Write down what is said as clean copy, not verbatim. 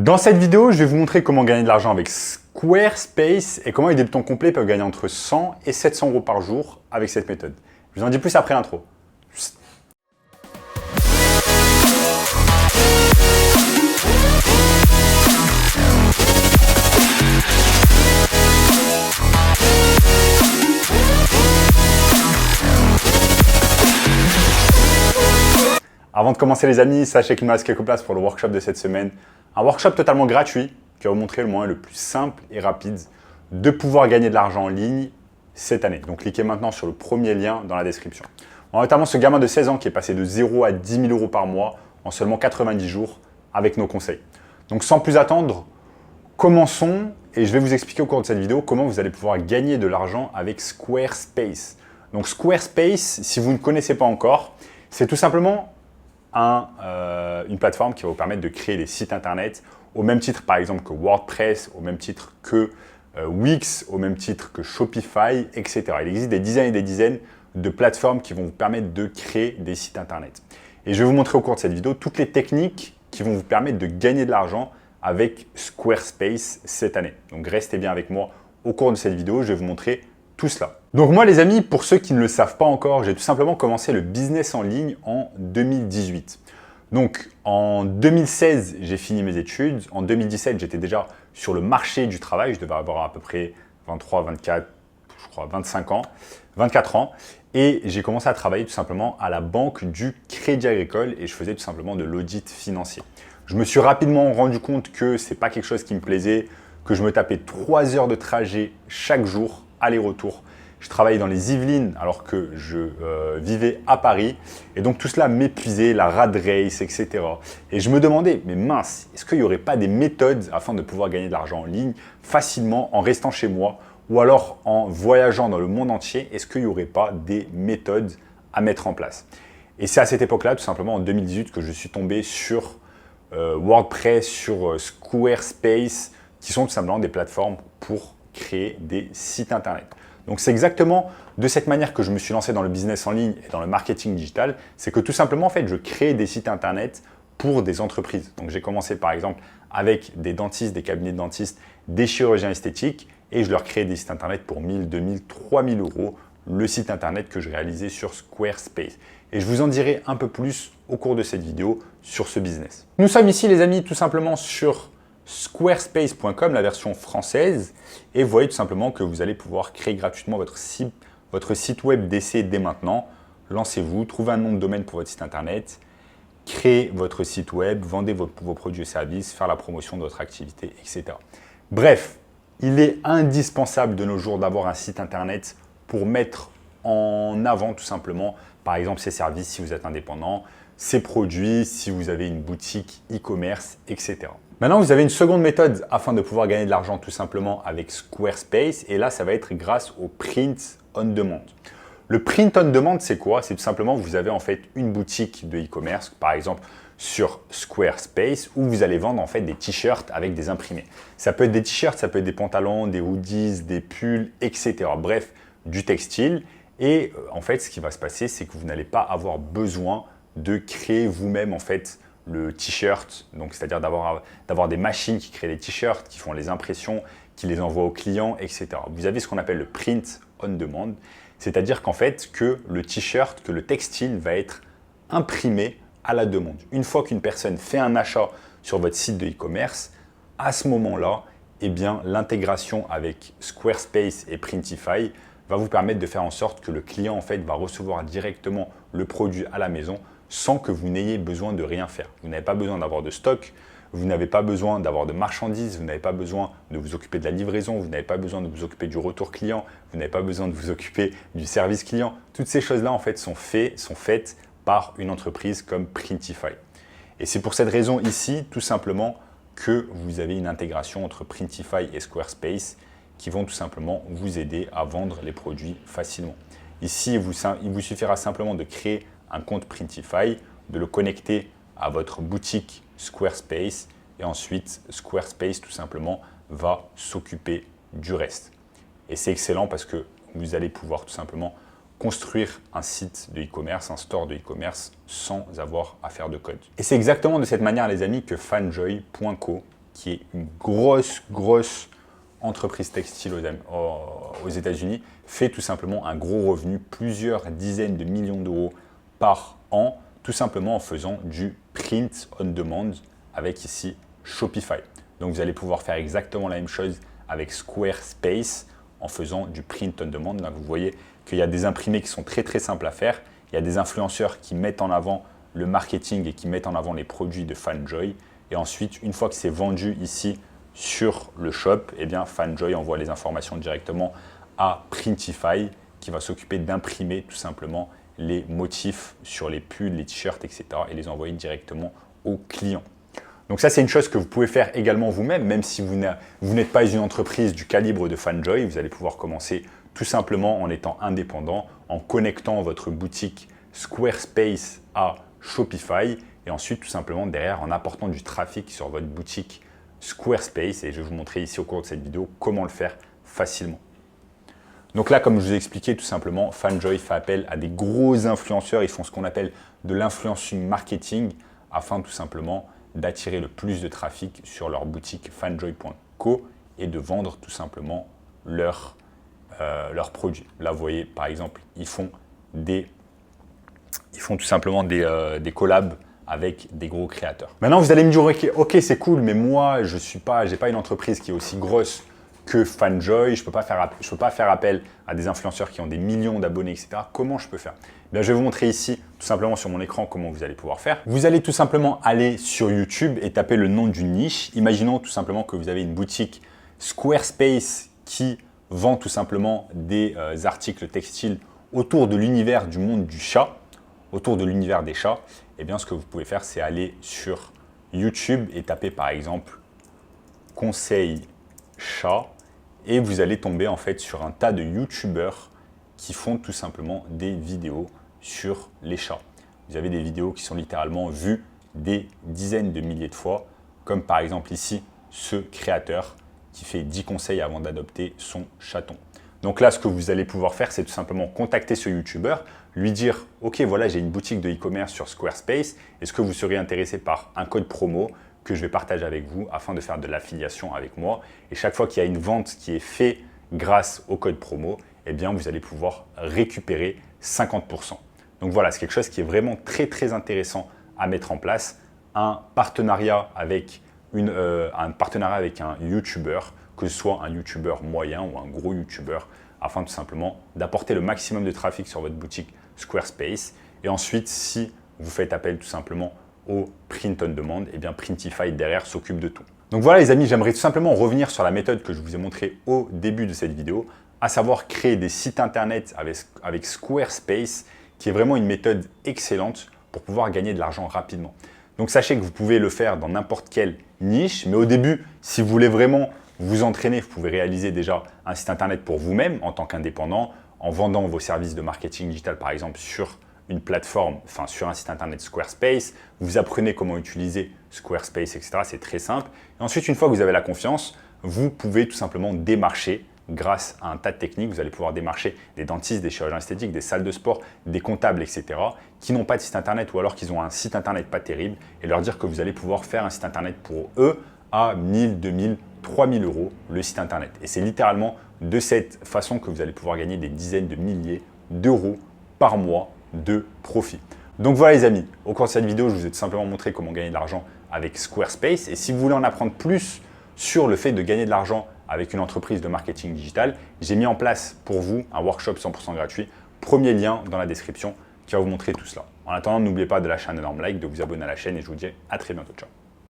Dans cette vidéo, je vais vous montrer comment gagner de l'argent avec Squarespace et comment les débutants complets peuvent gagner entre 100 et 700 euros par jour avec cette méthode. Je vous en dis plus après l'intro. Avant de commencer les amis, sachez qu'il me reste quelques places pour le workshop de cette semaine. Un workshop totalement gratuit qui va vous montrer le moyen le plus simple et rapide de pouvoir gagner de l'argent en ligne cette année. Donc cliquez maintenant sur le premier lien dans la description. On a notamment ce gamin de 16 ans qui est passé de 0 à 10 000 euros par mois en seulement 90 jours avec nos conseils. Donc sans plus attendre, commençons et je vais vous expliquer au cours de cette vidéo comment vous allez pouvoir gagner de l'argent avec Squarespace. Donc Squarespace, si vous ne connaissez pas encore, c'est tout simplement une plateforme qui va vous permettre de créer des sites internet au même titre par exemple que WordPress, au même titre que Wix, au même titre que Shopify, etc. Il existe des dizaines et des dizaines de plateformes qui vont vous permettre de créer des sites internet. Et je vais vous montrer au cours de cette vidéo toutes les techniques qui vont vous permettre de gagner de l'argent avec Squarespace cette année. Donc restez bien avec moi au cours de cette vidéo, je vais vous montrer tout cela. Donc moi les amis, pour ceux qui ne le savent pas encore, j'ai tout simplement commencé le business en ligne en 2018. Donc en 2016, j'ai fini mes études. En 2017, j'étais déjà sur le marché du travail. Je devais avoir à peu près 23, 24, je crois 25 ans, 24 ans. Et j'ai commencé à travailler tout simplement à la banque du Crédit Agricole et je faisais tout simplement de l'audit financier. Je me suis rapidement rendu compte que ce n'est pas quelque chose qui me plaisait, que je me tapais 3 heures de trajet chaque jour, aller-retour. Je travaillais dans les Yvelines alors que je vivais à Paris. Et donc tout cela m'épuisait, la rat race, etc. Et je me demandais, mais mince, est-ce qu'il n'y aurait pas des méthodes afin de pouvoir gagner de l'argent en ligne facilement en restant chez moi ou alors en voyageant dans le monde entier? Est-ce qu'il n'y aurait pas des méthodes à mettre en place? Et c'est à cette époque-là, tout simplement en 2018, que je suis tombé sur WordPress, sur Squarespace, qui sont tout simplement des plateformes pour créer des sites internet. Donc c'est exactement de cette manière que je me suis lancé dans le business en ligne et dans le marketing digital. C'est que tout simplement, en fait, je crée des sites internet pour des entreprises. Donc j'ai commencé par exemple avec des dentistes, des cabinets de dentistes, des chirurgiens esthétiques et je leur créais des sites internet pour 1000, 2000, 3000 euros, le site internet que je réalisais sur Squarespace. Et je vous en dirai un peu plus au cours de cette vidéo sur ce business. Nous sommes ici les amis tout simplement sur squarespace.com, la version française, et vous voyez tout simplement que vous allez pouvoir créer gratuitement votre site web d'essai dès maintenant. Lancez-vous, trouvez un nom de domaine pour votre site internet, créez votre site web, vendez vos produits et services, faire la promotion de votre activité, etc. Bref, il est indispensable de nos jours d'avoir un site internet pour mettre en avant tout simplement, par exemple, ses services si vous êtes indépendant, ses produits si vous avez une boutique e-commerce, etc. Maintenant, vous avez une seconde méthode afin de pouvoir gagner de l'argent tout simplement avec Squarespace et là, ça va être grâce au print on demand. Le print on demand, c'est quoi? C'est tout simplement vous avez en fait une boutique de e-commerce, par exemple sur Squarespace où vous allez vendre en fait des t-shirts avec des imprimés. Ça peut être des t-shirts, ça peut être des pantalons, des hoodies, des pulls, etc. Bref, du textile. Et en fait, ce qui va se passer, c'est que vous n'allez pas avoir besoin de créer vous-même en fait le t-shirt, donc c'est-à-dire d'avoir des machines qui créent les t-shirts, qui font les impressions, qui les envoient aux clients, etc. Vous avez ce qu'on appelle le print on demand, c'est-à-dire qu'en fait que le t-shirt, que le textile va être imprimé à la demande. Une fois qu'une personne fait un achat sur votre site de e-commerce, à ce moment-là, eh bien l'intégration avec Squarespace et Printify va vous permettre de faire en sorte que le client en fait va recevoir directement le produit à la maison sans que vous n'ayez besoin de rien faire. Vous n'avez pas besoin d'avoir de stock, vous n'avez pas besoin d'avoir de marchandises, vous n'avez pas besoin de vous occuper de la livraison, vous n'avez pas besoin de vous occuper du retour client, vous n'avez pas besoin de vous occuper du service client. Toutes ces choses-là en fait sont faites par une entreprise comme Printify. Et c'est pour cette raison ici, tout simplement, que vous avez une intégration entre Printify et Squarespace qui vont tout simplement vous aider à vendre les produits facilement. Ici, il vous suffira simplement de créer un compte Printify, de le connecter à votre boutique Squarespace et ensuite Squarespace tout simplement va s'occuper du reste. Et c'est excellent parce que vous allez pouvoir tout simplement construire un site de e-commerce, un store de e-commerce sans avoir à faire de code. Et c'est exactement de cette manière les amis que Fanjoy.co qui est une grosse entreprise textile aux États-Unis, fait tout simplement un gros revenu, plusieurs dizaines de millions d'euros par an, tout simplement en faisant du print on demand avec ici Shopify. Donc vous allez pouvoir faire exactement la même chose avec Squarespace en faisant du print on demand. Là, vous voyez qu'il y a des imprimés qui sont très simples à faire. Il y a des influenceurs qui mettent en avant le marketing et qui mettent en avant les produits de Fanjoy. Et ensuite, une fois que c'est vendu ici sur le shop, eh bien Fanjoy envoie les informations directement à Printify qui va s'occuper d'imprimer tout simplement les motifs sur les pulls, les t-shirts, etc. et les envoyer directement aux clients. Donc ça, c'est une chose que vous pouvez faire également vous-même, même si vous n'êtes pas une entreprise du calibre de Fanjoy. Vous allez pouvoir commencer tout simplement en étant indépendant, en connectant votre boutique Squarespace à Shopify et ensuite tout simplement derrière en apportant du trafic sur votre boutique Squarespace. Et je vais vous montrer ici au cours de cette vidéo comment le faire facilement. Donc là, comme je vous ai expliqué, tout simplement, Fanjoy fait appel à des gros influenceurs. Ils font ce qu'on appelle de l'influencing marketing afin tout simplement d'attirer le plus de trafic sur leur boutique fanjoy.co et de vendre tout simplement leurs produits. Là, vous voyez, par exemple, ils font tout simplement des collabs avec des gros créateurs. Maintenant, vous allez me dire, ok, c'est cool, mais moi, j'ai pas une entreprise qui est aussi grosse que Fanjoy, je ne peux pas faire appel à des influenceurs qui ont des millions d'abonnés, etc. Comment je peux faire? Bien, je vais vous montrer ici, tout simplement sur mon écran, comment vous allez pouvoir faire. Vous allez tout simplement aller sur YouTube et taper le nom d'une niche. Imaginons tout simplement que vous avez une boutique Squarespace qui vend tout simplement des articles textiles autour de l'univers du monde du chat, autour de l'univers des chats. Eh bien, ce que vous pouvez faire, c'est aller sur YouTube et taper par exemple « Conseil chat » et vous allez tomber en fait sur un tas de youtubeurs qui font tout simplement des vidéos sur les chats. Vous avez des vidéos qui sont littéralement vues des dizaines de milliers de fois, comme par exemple ici ce créateur qui fait 10 conseils avant d'adopter son chaton. Donc là, ce que vous allez pouvoir faire, c'est tout simplement contacter ce youtubeur, lui dire « Ok, voilà, j'ai une boutique de e-commerce sur Squarespace. Est-ce que vous seriez intéressé par un code promo que je vais partager avec vous afin de faire de l'affiliation avec moi. Et chaque fois qu'il y a une vente qui est faite grâce au code promo, eh bien, vous allez pouvoir récupérer 50%. Donc voilà, c'est quelque chose qui est vraiment très intéressant à mettre en place. Un partenariat avec un YouTuber, que ce soit un YouTuber moyen ou un gros YouTuber, afin tout simplement d'apporter le maximum de trafic sur votre boutique Squarespace. Et ensuite, si vous faites appel tout simplement au print on demand, et bien Printify derrière s'occupe de tout. Donc voilà les amis, j'aimerais tout simplement revenir sur la méthode que je vous ai montrée au début de cette vidéo, à savoir créer des sites internet avec Squarespace, qui est vraiment une méthode excellente pour pouvoir gagner de l'argent rapidement. Donc sachez que vous pouvez le faire dans n'importe quelle niche, mais au début, si vous voulez vraiment vous entraîner, vous pouvez réaliser déjà un site internet pour vous-même en tant qu'indépendant, en vendant vos services de marketing digital par exemple sur une plateforme, enfin sur un site internet Squarespace, vous apprenez comment utiliser Squarespace, etc. C'est très simple. Et ensuite, une fois que vous avez la confiance, vous pouvez tout simplement démarcher grâce à un tas de techniques. Vous allez pouvoir démarcher des dentistes, des chirurgiens esthétiques, des salles de sport, des comptables, etc. qui n'ont pas de site internet ou alors qu'ils ont un site internet pas terrible et leur dire que vous allez pouvoir faire un site internet pour eux à 1000, 2000, 3000 euros le site internet. Et c'est littéralement de cette façon que vous allez pouvoir gagner des dizaines de milliers d'euros par mois de profit. Donc voilà les amis, au cours de cette vidéo, je vous ai tout simplement montré comment gagner de l'argent avec Squarespace. Et si vous voulez en apprendre plus sur le fait de gagner de l'argent avec une entreprise de marketing digital, j'ai mis en place pour vous un workshop 100% gratuit. Premier lien dans la description qui va vous montrer tout cela. En attendant, n'oubliez pas de lâcher un énorme like, de vous abonner à la chaîne et je vous dis à très bientôt. Ciao.